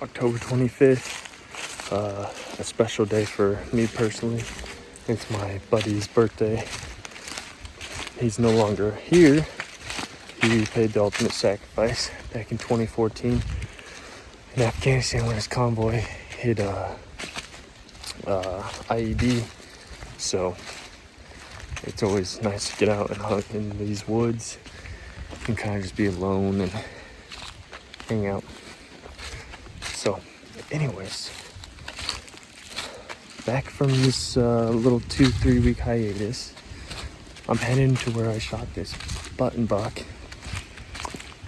October 25th, a special day for me personally. It's my buddy's birthday. He's no longer here. He paid the ultimate sacrifice back in 2014 in Afghanistan when his convoy hit IED. So it's always nice to get out and hunt in these woods and kind of just be alone and hang out. So anyways, back from this little 2-3 week hiatus, I'm heading to where I shot this button buck.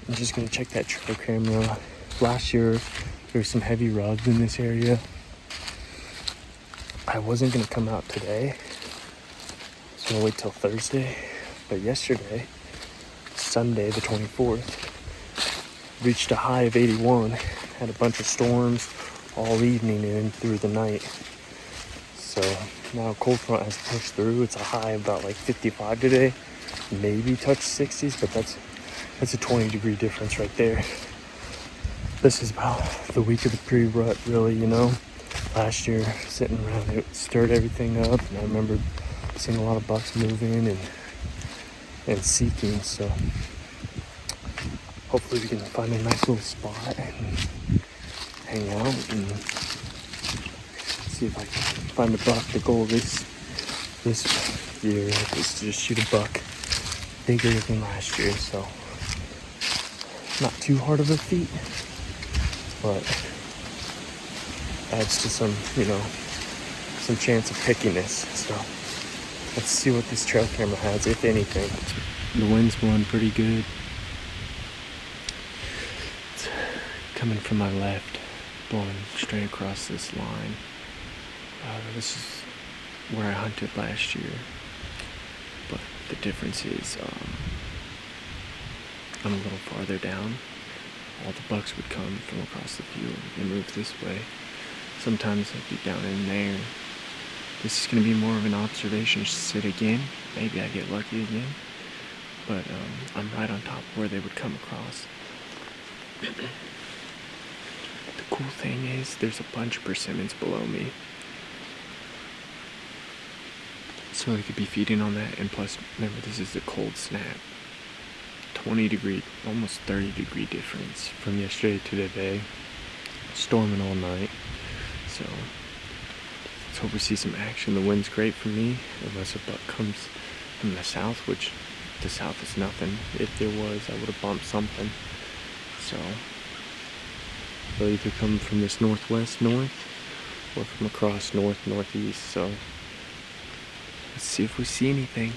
I'm just gonna check that trail camera. Last year there's some heavy rubs in this area. I wasn't gonna come out today, so I'll wait till Thursday. But yesterday, Sunday the 24th, reached a high of 81. Had a bunch of storms all evening and through the night. So now cold front has pushed through. It's a high of about like 55 today. Maybe touch 60s, but that's a 20-degree difference right there. This is about the week of the pre-rut, really, you know. Last year, sitting around, it stirred everything up, and I remember seeing a lot of bucks moving and seeking. So hopefully we can find a nice little spot and hang out and see if I can find a buck. The goal this year is to just shoot a buck bigger than last year, so not too hard of a feat, but adds to some, some chance of pickiness. So let's see what this trail camera has, if anything. The wind's blowing pretty good. It's coming from my left, blowing straight across this line. This is where I hunted last year, but the difference is I'm a little farther down. All the bucks would come from across the field and move this way. Sometimes I'd be down in there. This is going to be more of an observation sit again. Maybe I get lucky again, but I'm right on top where they would come across. The cool thing is there's a bunch of persimmons below me, so they could be feeding on that. And plus, remember, this is the cold snap. 20-degree, almost 30-degree difference from yesterday to today. Storming all night. So let's hope we see some action. The wind's great for me, unless a buck comes from the south, which the south is nothing. If there was, I would have bumped something. So they'll either come from this northwest north or from across northeast. So let's see if we see anything.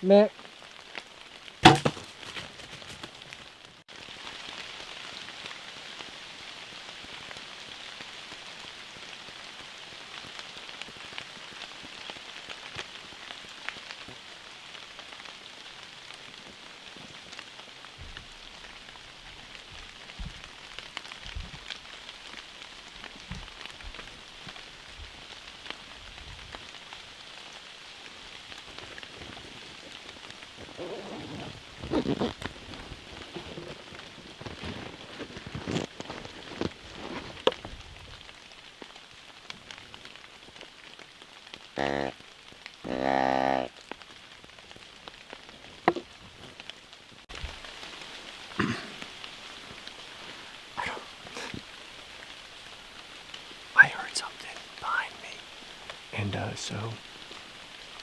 Mick. so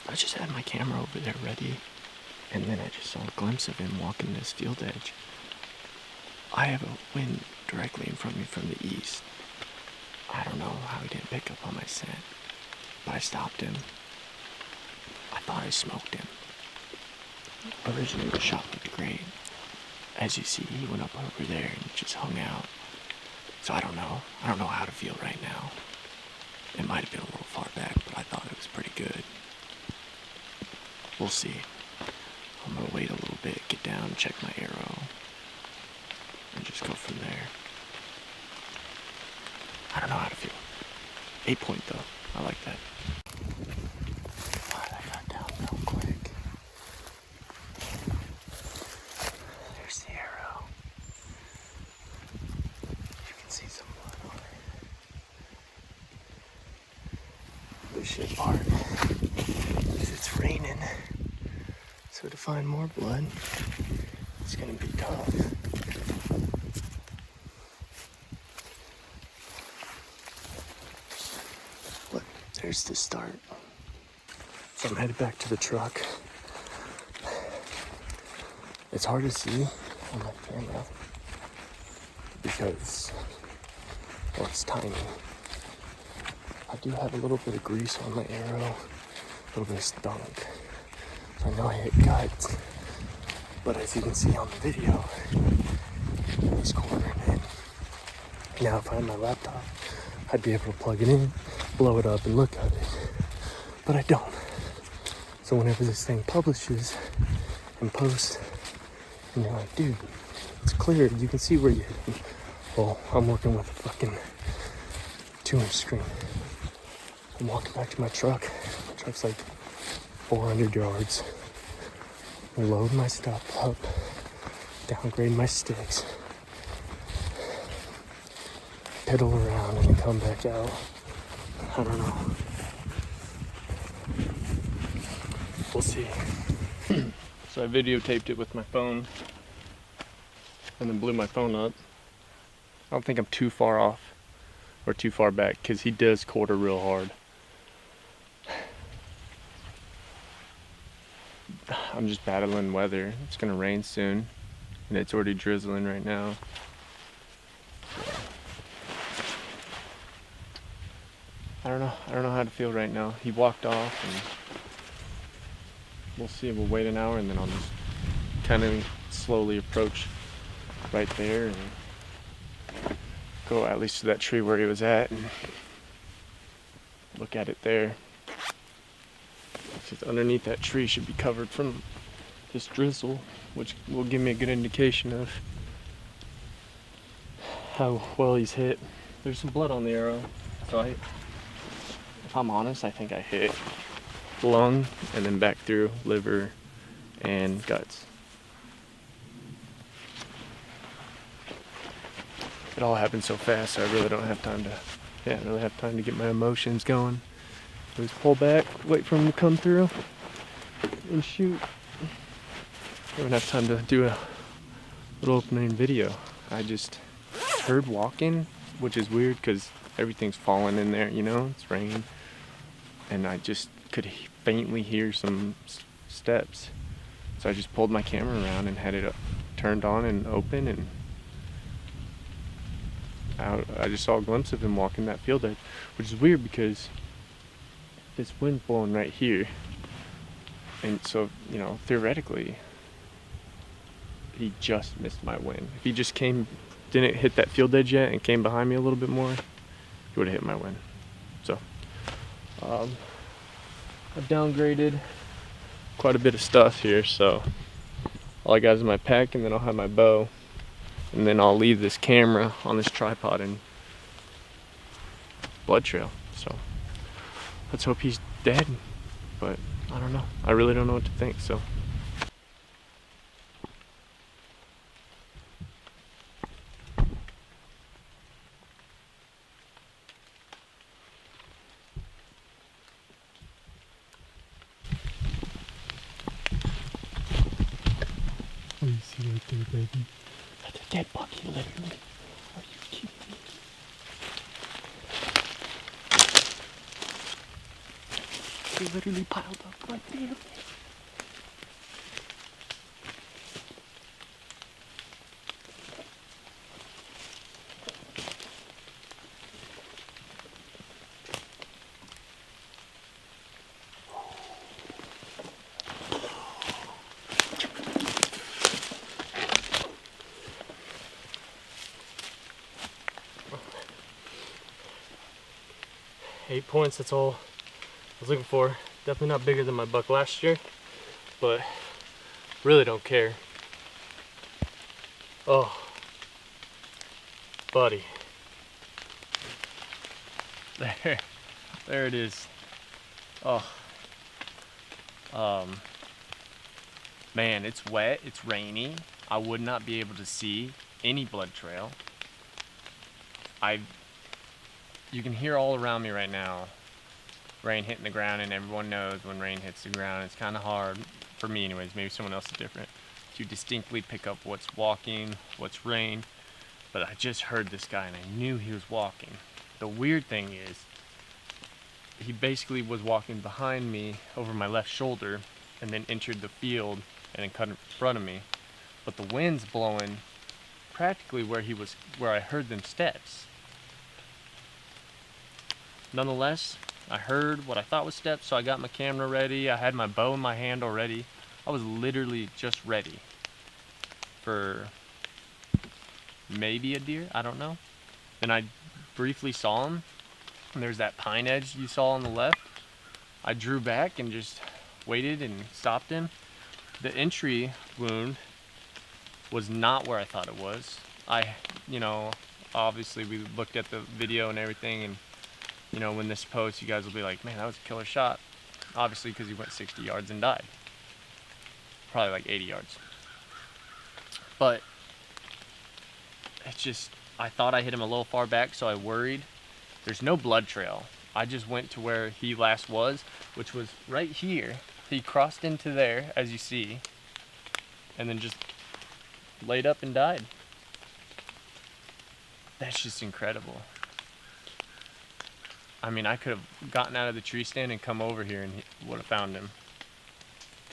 I just had my camera over there ready, and then I just saw a glimpse of him walking this field edge. I have a wind directly in front of me from the east. I don't know how he didn't pick up on my scent, but I stopped him. I thought I smoked him. Originally the shot looked great. As you see, he went up over there and just hung out. So I don't know how to feel right now. It might have been a little far back, but I thought it was pretty good. We'll see. I'm gonna wait a little bit, get down, check my arrow, and just go from there. I don't know how to feel. 8 point though. I like that. Alright, I got down real quick. There's the arrow. You can see some blood on it. The shit part is it's raining. So to find more blood, it's gonna be tough. But there's the start. So I'm headed back to the truck. It's hard to see on my camera because, well, it's tiny. I do have a little bit of grease on my arrow, a little bit of stunk. So I know I hit guts, but as you can see on the video, he's cornering in. Now if I had my laptop, I'd be able to plug it in, blow it up, and look at it. But I don't. So whenever this thing publishes and posts, and you're like, dude, it's clear, you can see where you hit it. Well, I'm working with a fucking 2-inch screen. I'm walking back to my truck. My truck's like 400 yards. Load my stuff up, downgrade my sticks, pedal around, and then come back out. I don't know. We'll see. So I videotaped it with my phone and then blew my phone up. I don't think I'm too far off or too far back because he does quarter real hard. I'm just battling weather. It's gonna rain soon, and it's already drizzling right now. I don't know how to feel right now. He walked off, and we'll see. We'll wait an hour, and then I'll just kind of slowly approach right there and go at least to that tree where he was at and look at it there. Because underneath that tree should be covered from this drizzle, which will give me a good indication of how well he's hit. There's some blood on the arrow, so if I'm honest, I think I hit lung and then back through liver and guts. It all happened so fast, so I really don't have time to get my emotions going. Just pull back, wait for him to come through, and shoot. I don't have time to do a little opening video. I just heard walking, which is weird because everything's falling in there, you know, it's rain. And I just could faintly hear some steps. So I just pulled my camera around and had it turned on and open, and I just saw a glimpse of him walking that field edge, which is weird because this wind's blowing right here, and so, you know, theoretically he just missed my wind. If he just didn't hit that field edge yet and came behind me a little bit more, he would have hit my wind. So I've downgraded quite a bit of stuff here, so all I got is my pack, and then I'll have my bow, and then I'll leave this camera on this tripod and blood trail. So let's hope he's dead, but I don't know. I really don't know what to think, so. What do you see right there, baby? That's a dead bucky, literally. Are you kidding me? They're literally piled up right there. Eight points, that's all I was looking for. Definitely not bigger than my buck last year, but really don't care. Oh, buddy. There it is. Oh, man, it's wet, it's rainy. I would not be able to see any blood trail. You can hear all around me right now rain hitting the ground, and everyone knows when rain hits the ground, it's kind of hard, for me anyways, maybe someone else is different, to distinctly pick up what's walking, what's rain. But I just heard this guy and I knew he was walking. The weird thing is, he basically was walking behind me over my left shoulder and then entered the field and then cut in front of me. But the wind's blowing practically where I heard them steps. Nonetheless, I heard what I thought was steps, so I got my camera ready. I had my bow in my hand already. I was literally just ready for maybe a deer, I don't know. Then I briefly saw him, and there's that pine edge you saw on the left. I drew back and just waited and stopped him. The entry wound was not where I thought it was. Obviously we looked at the video and everything, and when this posts, you guys will be like, man, that was a killer shot. Obviously, because he went 60 yards and died. Probably like 80 yards. But it's just, I thought I hit him a little far back, so I worried. There's no blood trail. I just went to where he last was, which was right here. He crossed into there, as you see, and then just laid up and died. That's just incredible. I mean, I could have gotten out of the tree stand and come over here and would have found him.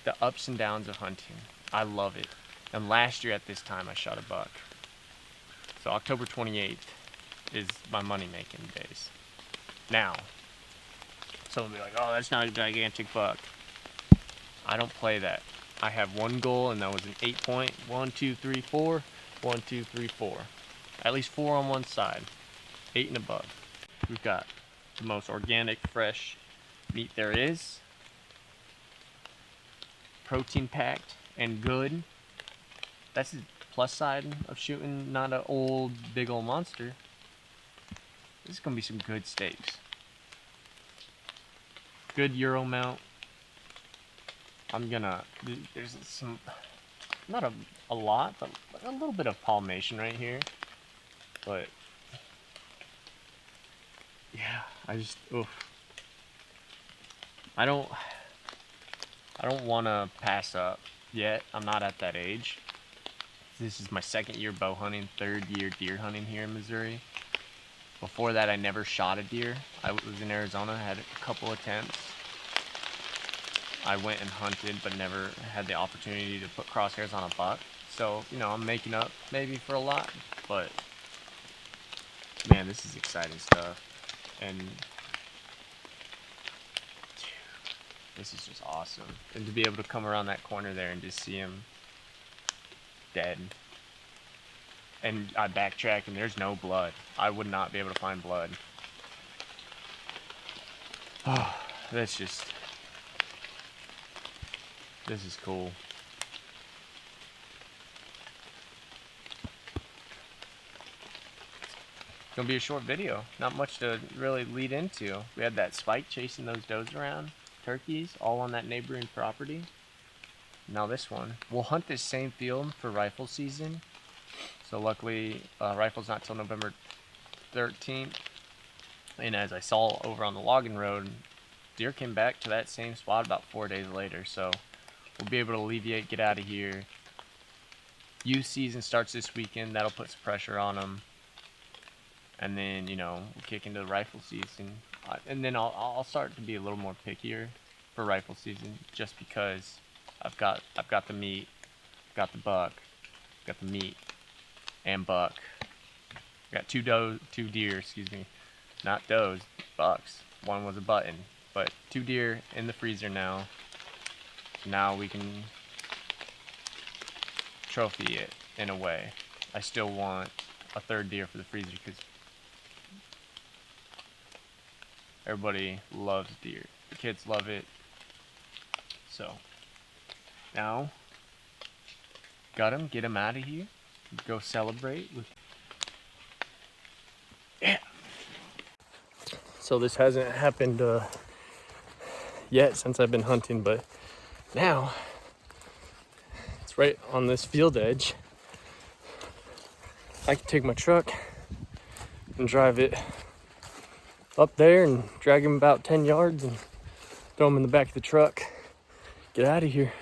The ups and downs of hunting. I love it. And last year at this time, I shot a buck. So October 28th is my money-making days. Now, someone will be like, oh, that's not a gigantic buck. I don't play that. I have one goal, and that was an 8-point. 1, 2, 3, 4. 1, 2, 3, 4. At least 4 on one side. 8 and above. We've got the most organic, fresh meat there is. Protein packed and good. That's the plus side of shooting not an old, big old monster. This is gonna be some good steaks. Good Euro mount. There's some, not a lot, but a little bit of palmation right here. But yeah, I don't want to pass up yet. I'm not at that age. This is my second year bow hunting, third year deer hunting here in Missouri. Before that, I never shot a deer. I was in Arizona, had a couple attempts. I went and hunted, but never had the opportunity to put crosshairs on a buck. So, I'm making up maybe for a lot, but man, this is exciting stuff. And this is just awesome. And to be able to come around that corner there and just see him dead. And I backtrack and there's no blood. I would not be able to find blood. Oh, this is cool. It's gonna be a short video. Not much to really lead into. We had that spike chasing those does around. Turkeys, all on that neighboring property. Now this one. We'll hunt this same field for rifle season. So luckily, rifle's not till November 13th. And as I saw over on the logging road, deer came back to that same spot about 4 days later. So we'll be able to alleviate, get out of here. Youth season starts this weekend. That'll put some pressure on them. And then, we'll kick into the rifle season. And then I'll start to be a little more pickier for rifle season, just because I've got the meat, got the buck, got the meat and buck. Got two deer, excuse me, not does, bucks. One was a button, but 2 deer in the freezer now. Now we can trophy it in a way. I still want a 3rd deer for the freezer because everybody loves deer. The kids love it. So now, got him, get him out of here, go celebrate with. Yeah. So this hasn't happened yet since I've been hunting, but now it's right on this field edge. I can take my truck and drive it up there and drag him about 10 yards and throw him in the back of the truck. Get out of here.